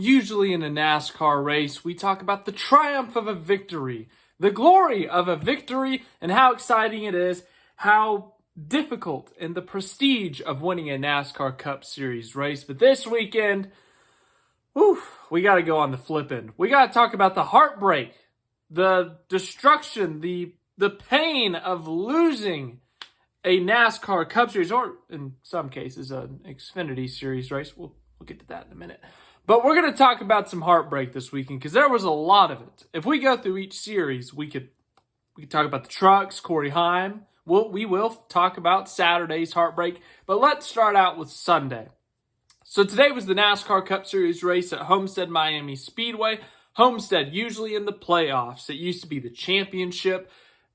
Usually in a NASCAR race, we talk about the triumph of a victory, the glory of a victory, and how exciting it is, how difficult and the prestige of winning a NASCAR Cup Series race. But this weekend, we got to go on the flip end. We got to talk about the heartbreak, the destruction, the pain of losing a NASCAR Cup Series, or in some cases, an Xfinity Series race. We'll get to that in a minute. But we're going to talk about some heartbreak this weekend because there was a lot of it. If we go through each series, we could talk about the trucks, Corey Heim. We will talk about Saturday's heartbreak, but let's start out with Sunday. So today was the NASCAR Cup Series race at Homestead-Miami Speedway. Homestead usually in the playoffs. It used to be the championship.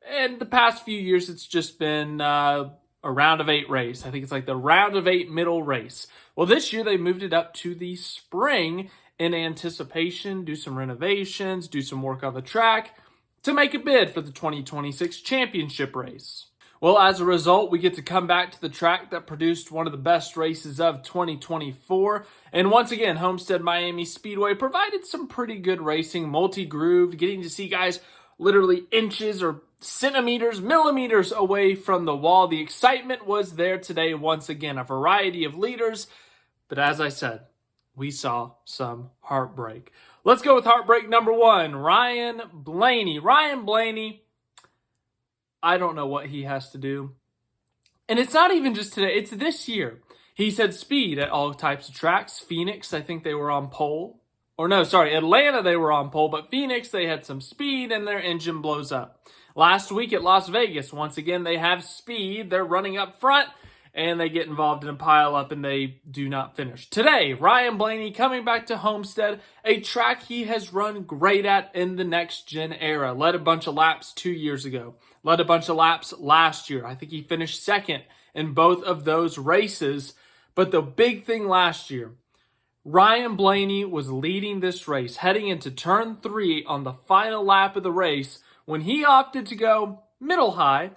And the past few years, it's just been a round of 8 race. I think it's like the round of 8 middle race. Well, this year they moved it up to the spring in anticipation, do some renovations, do some work on the track to make a bid for the 2026 championship race. Well, as a result, we get to come back to the track that produced one of the best races of 2024. And once again, Homestead-Miami Speedway provided some pretty good racing, multi-grooved, getting to see guys literally inches or centimeters, millimeters away from the wall. The excitement was there today once again, a variety of leaders. But as I said, we saw some heartbreak. Let's go with heartbreak number 1, Ryan Blaney. Ryan Blaney, I don't know what he has to do. And it's not even just today, it's this year. He's had speed at all types of tracks. Phoenix, I think they were on pole. Or no, sorry, Atlanta they were on pole, but Phoenix, they had some speed and their engine blows up. Last week at Las Vegas, once again, they have speed. They're running up front and they get involved in a pileup and they do not finish. Today, Ryan Blaney coming back to Homestead, a track he has run great at in the next-gen era. Led a bunch of laps 2 years ago. Led a bunch of laps last year. I think he finished second in both of those races. But the big thing last year, Ryan Blaney was leading this race, heading into turn 3 on the final lap of the race when he opted to go middle high.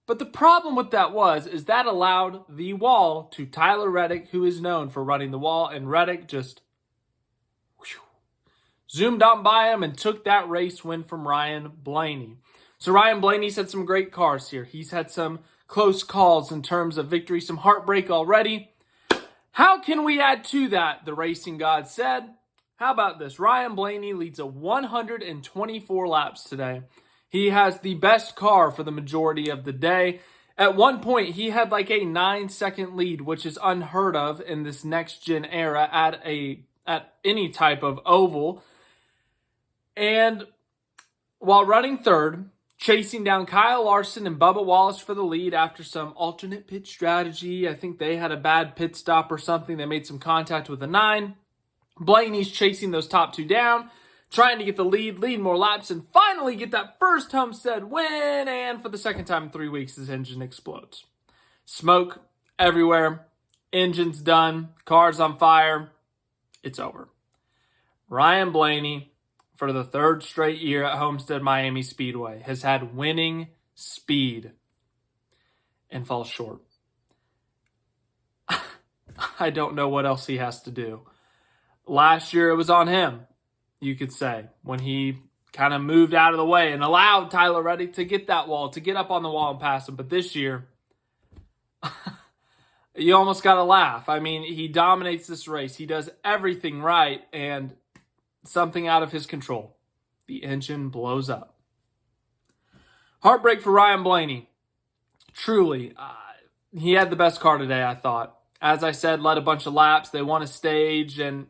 But the problem with that is that allowed the wall to Tyler Reddick, who is known for running the wall, and Reddick just zoomed on by him and took that race win from Ryan Blaney. So Ryan Blaney's had some great cars here. He's had some close calls in terms of victory, some heartbreak already. How can we add to that? The racing god said. How about this? Ryan Blaney leads a 124 laps today. He has the best car for the majority of the day. At one point, he had like a 9-second lead, which is unheard of in this next-gen era at any type of oval. And while running third, chasing down Kyle Larson and Bubba Wallace for the lead after some alternate pit strategy. I think they had a bad pit stop or something. They made some contact with a 9. Blaney's chasing those top 2 down, trying to get the lead more laps, and finally get that first Homestead win. And for the second time in 3 weeks, his engine explodes. Smoke everywhere. Engine's done. Car's on fire. It's over. Ryan Blaney, for the 3rd straight year at Homestead-Miami Speedway, has had winning speed and falls short. I don't know what else he has to do. Last year, it was on him, you could say, when he kind of moved out of the way and allowed Tyler Reddick to get that wall, to get up on the wall and pass him. But this year, you almost got to laugh. I mean, he dominates this race. He does everything right, and something out of his control. The engine blows up. Heartbreak for Ryan Blaney. Truly, he had the best car today, I thought. As I said, led a bunch of laps. They won a stage, and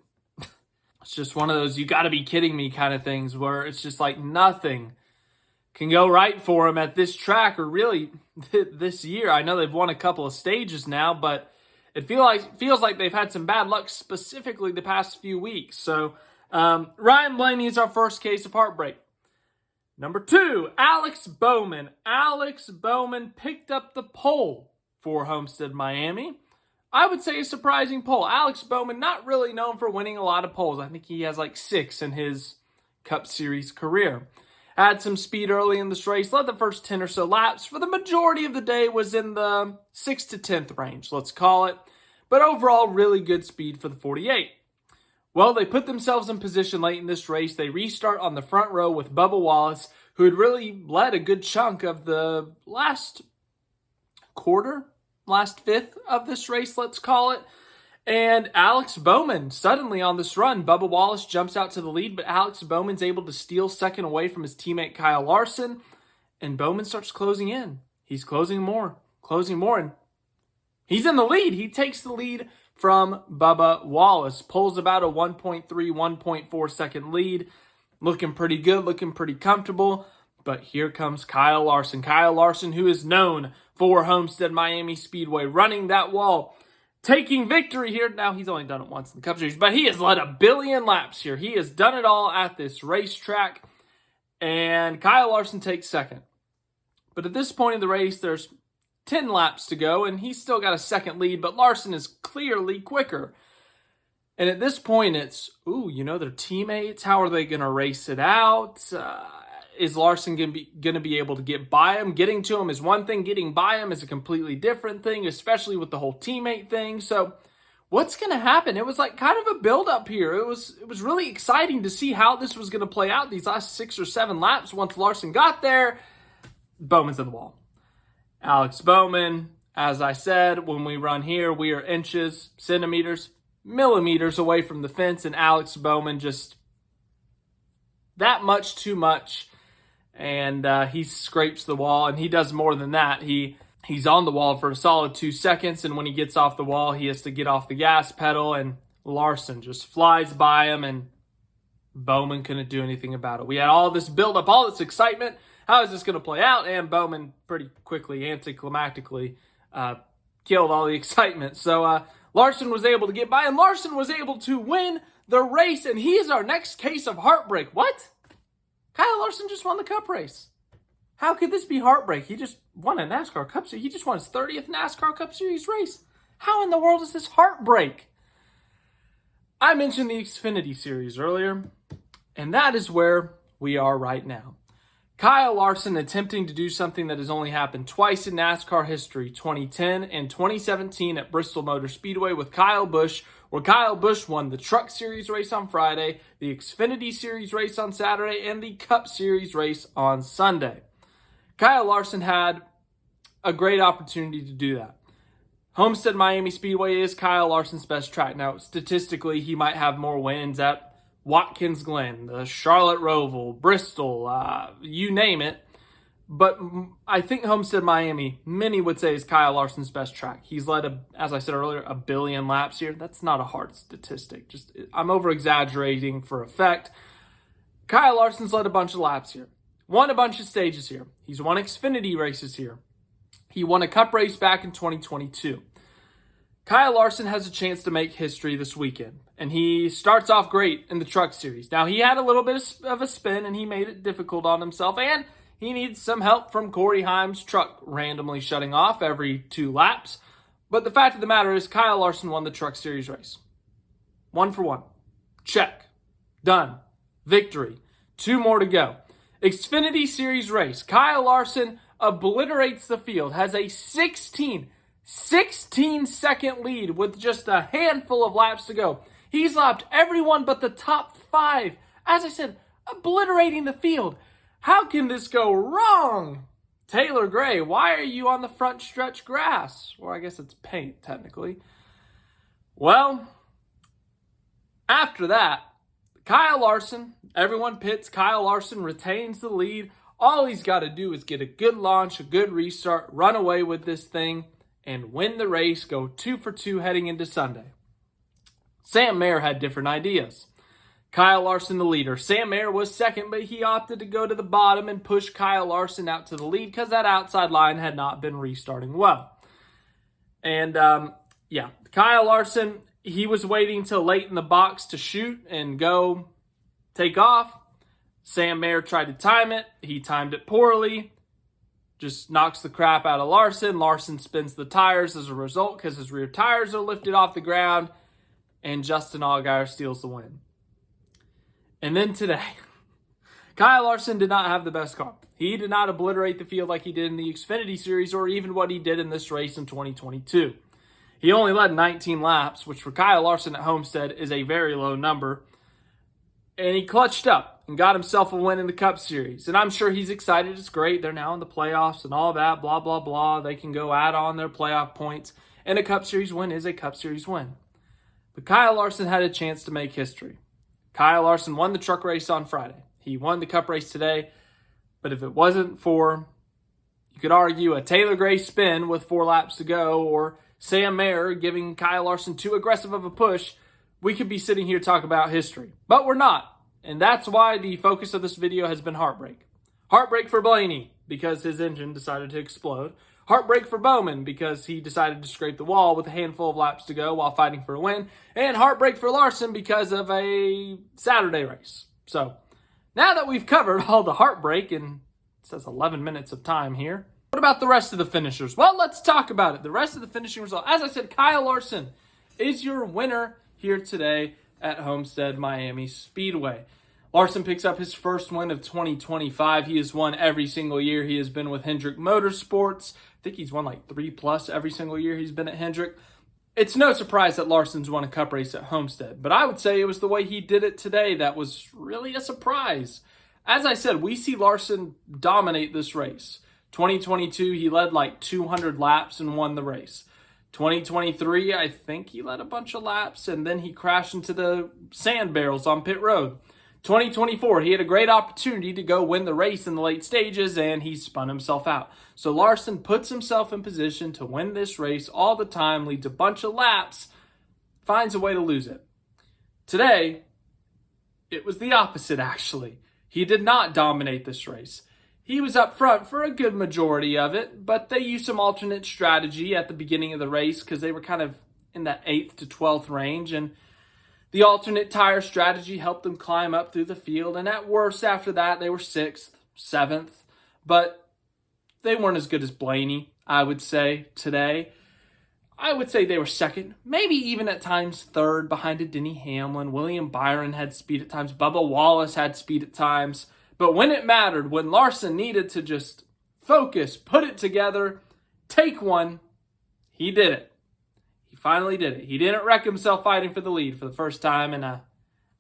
it's just one of those you got to be kidding me kind of things where it's just like nothing can go right for him at this track or really this year. I know they've won a couple of stages now, but it feels like they've had some bad luck specifically the past few weeks. So Ryan Blaney is our first case of heartbreak. Number 2, Alex Bowman. Alex Bowman picked up the pole for Homestead-Miami. I would say a surprising pole. Alex Bowman, not really known for winning a lot of poles. I think he has like 6 in his Cup Series career. Had some speed early in this race, led the first 10 or so laps. For the majority of the day was in the 6th to 10th range, let's call it. But overall, really good speed for the 48. Well, they put themselves in position late in this race. They restart on the front row with Bubba Wallace, who had really led a good chunk of the last fifth of this race, let's call it. And Alex Bowman suddenly on this run. Bubba Wallace jumps out to the lead, but Alex Bowman's able to steal second away from his teammate Kyle Larson. And Bowman starts closing in. He's closing more, and he's in the lead. He takes the lead from Bubba Wallace. Pulls about a 1.3, 1.4 second lead. Looking pretty good, looking pretty comfortable. But here comes Kyle Larson. Kyle Larson, who is known for Homestead-Miami Speedway, running that wall, taking victory here. Now, he's only done it once in the Cup Series, but he has led a billion laps here. He has done it all at this racetrack. And Kyle Larson takes second. But at this point in the race, there's 10 laps to go, and he's still got a second lead, but Larson is clearly quicker. And at this point, it's, their teammates. How are they going to race it out? Is Larson going to be able to get by him? Getting to him is one thing. Getting by him is a completely different thing, especially with the whole teammate thing. So what's going to happen? It was like kind of a build-up here. It was really exciting to see how this was going to play out these last 6 or 7 laps. Once Larson got there, Bowman's in the wall. Alex Bowman, as I said, when we run here, we are inches, centimeters, millimeters away from the fence, and Alex Bowman just that much too much, and he scrapes the wall, and he does more than that. He's on the wall for a solid 2 seconds, and when he gets off the wall, he has to get off the gas pedal, and Larson just flies by him, and Bowman couldn't do anything about it. We had all this build-up, all this excitement. How is this going to play out? And Bowman pretty quickly, anticlimactically, killed all the excitement. So Larson was able to get by, and Larson was able to win the race, and he is our next case of heartbreak. What? Kyle Larson just won the Cup race. How could this be heartbreak? He just won a NASCAR Cup Series. He just won his 30th NASCAR Cup Series race. How in the world is this heartbreak? I mentioned the Xfinity Series earlier, and that is where we are right now. Kyle Larson attempting to do something that has only happened twice in NASCAR history, 2010 and 2017 at Bristol Motor Speedway with Kyle Busch, where Kyle Busch won the Truck Series race on Friday, the Xfinity Series race on Saturday, and the Cup Series race on Sunday. Kyle Larson had a great opportunity to do that. Homestead-Miami Speedway is Kyle Larson's best track. Now, statistically, he might have more wins at Watkins Glen, the Charlotte Roval, Bristol, you name it. But I think Homestead-Miami, many would say, is Kyle Larson's best track. He's led, as I said earlier, a billion laps here. That's not a hard statistic. I'm over-exaggerating for effect. Kyle Larson's led a bunch of laps here. Won a bunch of stages here. He's won Xfinity races here. He won a Cup race back in 2022. Kyle Larson has a chance to make history this weekend, and he starts off great in the Truck Series. Now, he had a little bit of a spin, and he made it difficult on himself, and he needs some help from Corey Heim's truck randomly shutting off every 2 laps. But the fact of the matter is, Kyle Larson won the Truck Series race. 1 for 1. Check. Done. Victory. 2 more to go. Xfinity Series race. Kyle Larson obliterates the field, has a 16-second lead with just a handful of laps to go. He's lapped everyone but the top 5. As I said, obliterating the field. How can this go wrong? Taylor Gray, why are you on the front stretch grass? Or I guess it's paint, technically. Well, after that, Kyle Larson, everyone pits. Kyle Larson retains the lead. All he's got to do is get a good launch, a good restart, run away with this thing, and win the race, go 2 for 2 heading into Sunday. Sam Mayer had different ideas. Kyle Larson the leader. Sam Mayer was second, but he opted to go to the bottom and push Kyle Larson out to the lead because that outside line had not been restarting well. And, Kyle Larson, he was waiting till late in the box to shoot and go take off. Sam Mayer tried to time it. He timed it poorly. Just knocks the crap out of Larson. Larson spins the tires as a result because his rear tires are lifted off the ground. And Justin Allgaier steals the win. And then today, Kyle Larson did not have the best car. He did not obliterate the field like he did in the Xfinity Series or even what he did in this race in 2022. He only led 19 laps, which for Kyle Larson at Homestead is a very low number. And he clutched up and got himself a win in the Cup Series. And I'm sure he's excited. It's great. They're now in the playoffs and all that, blah, blah, blah. They can go add on their playoff points. And a Cup Series win is a Cup Series win. But Kyle Larson had a chance to make history. Kyle Larson won the truck race on Friday. He won the Cup race today. But if it wasn't for, you could argue, a Taylor Gray spin with 4 laps to go, or Sam Mayer giving Kyle Larson too aggressive of a push, we could be sitting here talking about history. But we're not. And that's why the focus of this video has been Heartbreak. Heartbreak for Blaney, because his engine decided to explode. Heartbreak for Bowman, because he decided to scrape the wall with a handful of laps to go while fighting for a win. And heartbreak for Larson because of a Saturday race. So, now that we've covered all the heartbreak, and it says 11 minutes of time here, what about the rest of the finishers? Well, let's talk about it. The rest of the finishing result. As I said, Kyle Larson is your winner here today at Homestead-Miami Speedway. Larson picks up his first win of 2025. He has won every single year he has been with Hendrick Motorsports. I think he's won like 3+ every single year he's been at Hendrick. It's no surprise that Larson's won a Cup race at Homestead, but I would say it was the way he did it today that was really a surprise. As I said, we see Larson dominate this race. 2022, he led like 200 laps and won the race. 2023, I think he led a bunch of laps, and then he crashed into the sand barrels on pit road. 2024, he had a great opportunity to go win the race in the late stages, and he spun himself out. So Larson puts himself in position to win this race all the time, leads a bunch of laps, finds a way to lose it. Today, it was the opposite, actually. He did not dominate this race. He was up front for a good majority of it, but they used some alternate strategy at the beginning of the race because they were kind of in that 8th to 12th range, and the alternate tire strategy helped them climb up through the field, and at worst after that, they were 6th, 7th, but they weren't as good as Blaney, I would say, today. I would say they were 2nd, maybe even at times 3rd behind a Denny Hamlin. William Byron had speed at times. Bubba Wallace had speed at times. But when it mattered, when Larson needed to just focus, put it together, take one, he did it. He finally did it. He didn't wreck himself fighting for the lead for the first time in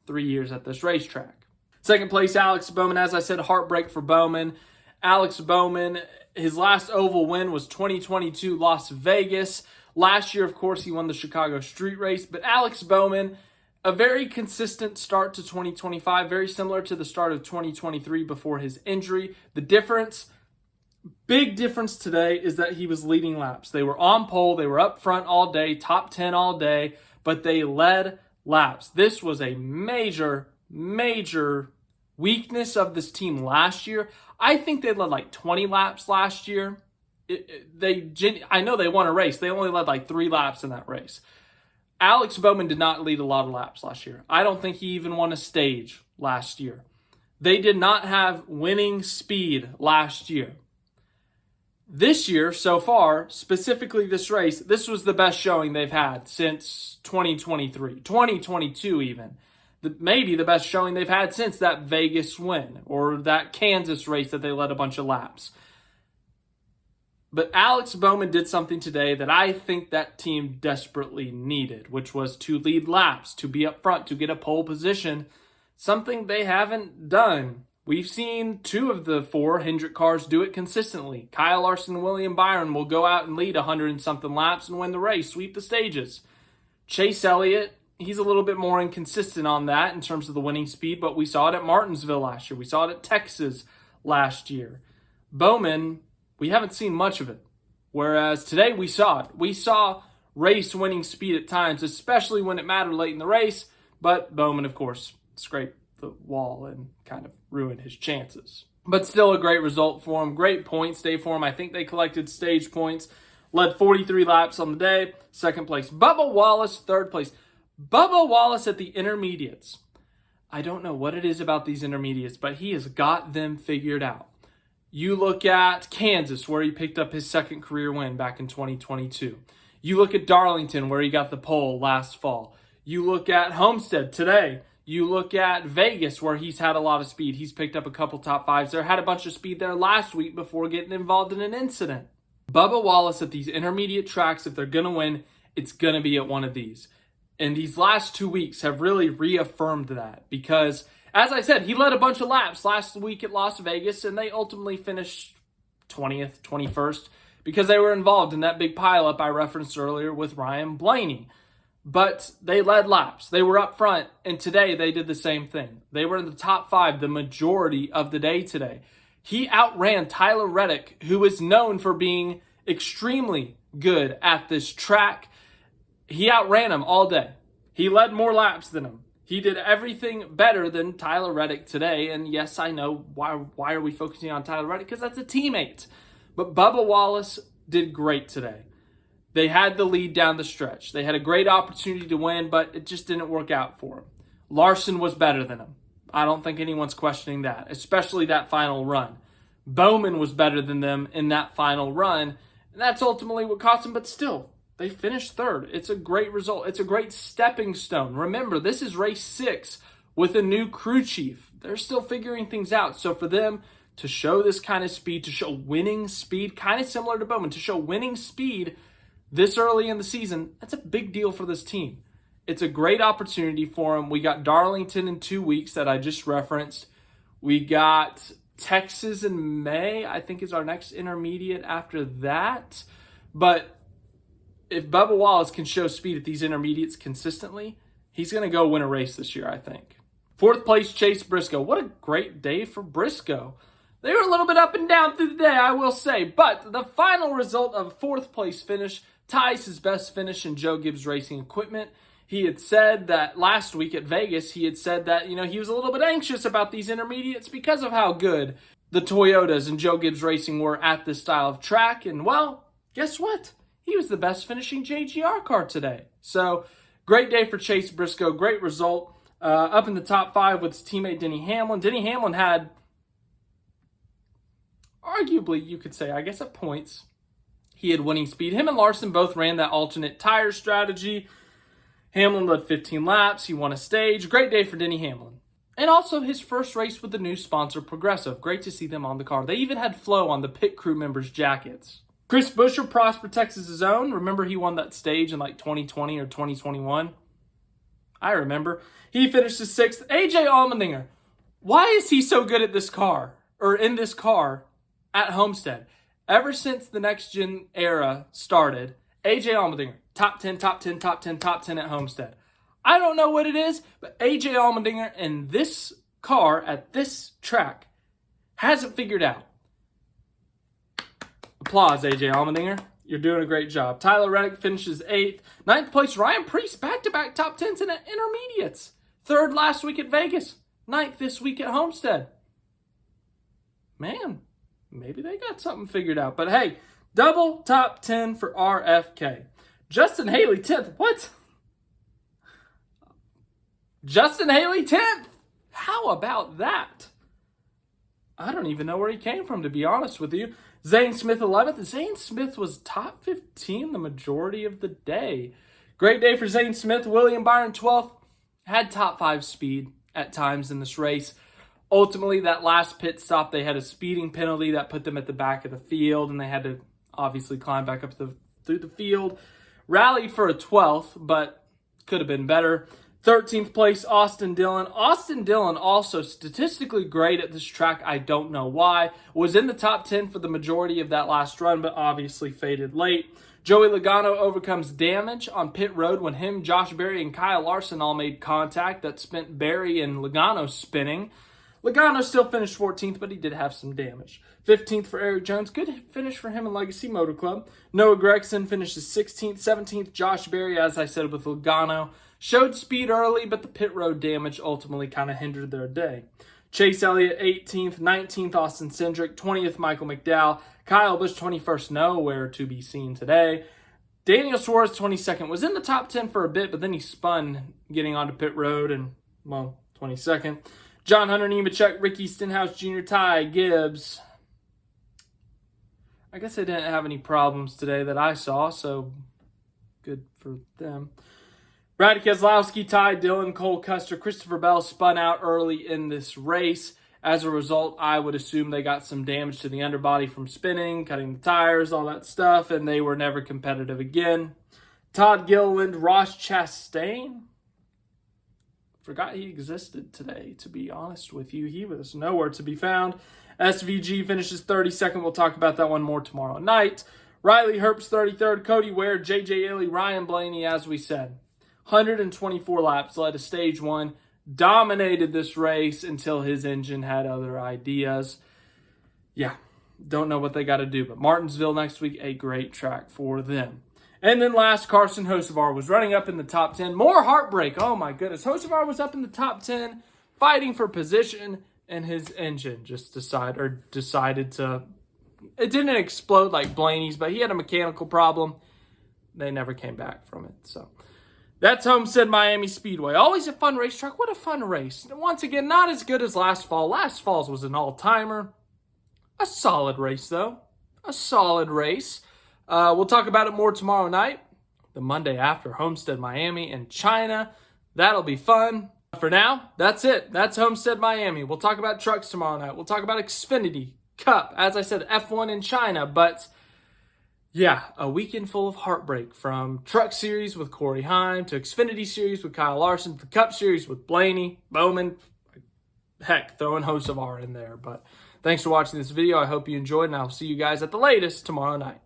3 years at this racetrack. 2nd place, Alex Bowman. As I said, heartbreak for Bowman. Alex Bowman, his last oval win was 2022 Las Vegas. Last year, of course, he won the Chicago Street Race. But Alex Bowman, a very consistent start to 2025, very similar to the start of 2023 before his injury. The difference, big difference today, is that he was leading laps. They were on pole, they were up front all day, top 10 all day, but they led laps. This was a major, major weakness of this team last year. I think they led like 20 laps last year. I know they won a race. They only led like 3 laps in that race. Alex Bowman did not lead a lot of laps last year. I don't think he even won a stage last year. They did not have winning speed last year. This year, so far, specifically this race, this was the best showing they've had since 2023, 2022 even. Maybe the best showing they've had since that Vegas win or that Kansas race that they led a bunch of laps. But Alex Bowman did something today that I think that team desperately needed, which was to lead laps, to be up front, to get a pole position, something they haven't done. We've seen 2 of the 4 Hendrick cars do it consistently. Kyle Larson and William Byron will go out and lead 100 and something laps and win the race, sweep the stages. Chase Elliott, he's a little bit more inconsistent on that in terms of the winning speed, but we saw it at Martinsville last year. We saw it at Texas last year. Bowman, we haven't seen much of it. Whereas today we saw it. We saw race-winning speed at times, especially when it mattered late in the race. But Bowman, of course, scraped the wall and kind of ruined his chances. But still a great result for him. Great points day for him. I think they collected stage points. Led 43 laps on the day. 2nd place. Bubba Wallace, 3rd place. Bubba Wallace at the intermediates. I don't know what it is about these intermediates, but he has got them figured out. You look at Kansas, where he picked up his 2nd career win back in 2022. You look at Darlington, where he got the pole last fall. You look at Homestead today. You look at Vegas, where he's had a lot of speed. He's picked up a couple top 5s there. Had a bunch of speed there last week before getting involved in an incident. Bubba Wallace at these intermediate tracks, if they're going to win, it's going to be at one of these. And these last 2 weeks have really reaffirmed that because, as I said, he led a bunch of laps last week at Las Vegas, and they ultimately finished 20th, 21st, because they were involved in that big pileup I referenced earlier with Ryan Blaney. But they led laps. They were up front, and today they did the same thing. They were in the top 5 the majority of the day today. He outran Tyler Reddick, who is known for being extremely good at this track. He outran him all day. He led more laps than him. He did everything better than Tyler Reddick today. And yes, I know, why are we focusing on Tyler Reddick? Because that's a teammate. But Bubba Wallace did great today. They had the lead down the stretch. They had a great opportunity to win, but it just didn't work out for him. Larson was better than him. I don't think anyone's questioning that, especially that final run. Bowman was better than them in that final run, and that's ultimately what cost them, but still, they finished third. It's a great result. It's a great stepping stone. Remember, this is race 6 with a new crew chief. They're still figuring things out. So for them to show this kind of speed, to show winning speed, kind of similar to Bowman, to show winning speed this early in the season, that's a big deal for this team. It's a great opportunity for them. We got Darlington in 2 weeks that I just referenced. We got Texas in May, I think is our next intermediate after that. But if Bubba Wallace can show speed at these intermediates consistently, he's going to go win a race this year, I think. 4th place, Chase Briscoe. What a great day for Briscoe. They were a little bit up and down through the day, I will say. But the final result of a 4th place finish ties his best finish in Joe Gibbs Racing Equipment. He had said that last week at Vegas, he had said that, he was a little bit anxious about these intermediates because of how good the Toyotas and Joe Gibbs Racing were at this style of track. And, well, guess what? He was the best finishing JGR car today. So, great day for Chase Briscoe. Great result. Up in the top 5 with his teammate Denny Hamlin. Denny Hamlin had, arguably, you could say, I guess at points, he had winning speed. Him and Larson both ran that alternate tire strategy. Hamlin led 15 laps. He won a stage. Great day for Denny Hamlin. And also his first race with the new sponsor, Progressive. Great to see them on the car. They even had Flo on the pit crew members' jackets. Chris Buescher, Prosper, Texas' own. Remember he won that stage in like 2020 or 2021? I remember. He finished the 6th. AJ Allmendinger. Why is he so good at this car, or in this car at Homestead? Ever since the next gen era started, AJ Allmendinger, top 10, top 10, top 10, top 10 at Homestead. I don't know what it is, but AJ Allmendinger in this car at this track hasn't figured out. Applause, AJ Allmendinger. You're doing a great job. Tyler Reddick finishes 8th. 9th place, Ryan Preece, back-to-back top 10s in intermediates. 3rd last week at Vegas. 9th this week at Homestead. Man, maybe they got something figured out. But hey, double top 10 for RFK. Justin Haley, 10th. What? Justin Haley, 10th. How about that? I don't even know where he came from, to be honest with you. Zane Smith, 11th. Zane Smith was top 15 the majority of the day. Great day for Zane Smith. William Byron, 12th. Had top 5 speed at times in this race. Ultimately, that last pit stop, they had a speeding penalty that put them at the back of the field, and they had to obviously climb back up through the field. Rallied for a 12th, but could have been better. 13th place, Austin Dillon. Austin Dillon also statistically great at this track. I don't know why. Was in the top 10 for the majority of that last run, but obviously faded late. Joey Logano overcomes damage on pit road when him, Josh Berry, and Kyle Larson all made contact that spent Berry and Logano spinning. Logano still finished 14th, but he did have some damage. 15th for Eric Jones. Good finish for him in Legacy Motor Club. Noah Gregson finishes 16th. 17th, Josh Berry, as I said, with Logano. Showed speed early, but the pit road damage ultimately kind of hindered their day. Chase Elliott, 18th. 19th, Austin Cindric. 20th, Michael McDowell. Kyle Busch, 21st. Nowhere to be seen today. Daniel Suarez, 22nd. Was in the top 10 for a bit, but then he spun getting onto pit road and, 22nd. John Hunter Nemechek, Ricky Stenhouse Jr., Ty Gibbs. I guess they didn't have any problems today that I saw, so good for them. Brad Keselowski, Ty Dillon, Cole Custer, Christopher Bell spun out early in this race. As a result, I would assume they got some damage to the underbody from spinning, cutting the tires, all that stuff, and they were never competitive again. Todd Gilliland, Ross Chastain. Forgot he existed today, to be honest with you. He was nowhere to be found. SVG finishes 32nd. We'll talk about that one more tomorrow night. Riley Herbst, 33rd. Cody Ware, J.J. Illey, Ryan Blaney, as we said. 124 laps, led to stage 1. Dominated this race until his engine had other ideas. Yeah, don't know what they got to do. But Martinsville next week, a great track for them. And then last, Carson Hocevar was running up in the top 10. More heartbreak. Oh, my goodness. Hocevar was up in the top 10, fighting for position, and his engine just decided to... It didn't explode like Blaney's, but he had a mechanical problem. They never came back from it. So that's Homestead-Miami Speedway. Always a fun racetrack. What a fun race. Once again, not as good as last fall. Last fall's was an all-timer. A solid race, though. A solid race. We'll talk about it more tomorrow night, the Monday after Homestead-Miami in China. That'll be fun. For now, that's it. That's Homestead-Miami. We'll talk about trucks tomorrow night. We'll talk about Xfinity, Cup, as I said, F1 in China. But, yeah, a weekend full of heartbreak, from Truck Series with Corey Heim to Xfinity Series with Kyle Larson to Cup Series with Blaney, Bowman, heck, throwing Hocevar in there. But thanks for watching this video. I hope you enjoyed, and I'll see you guys at the latest tomorrow night.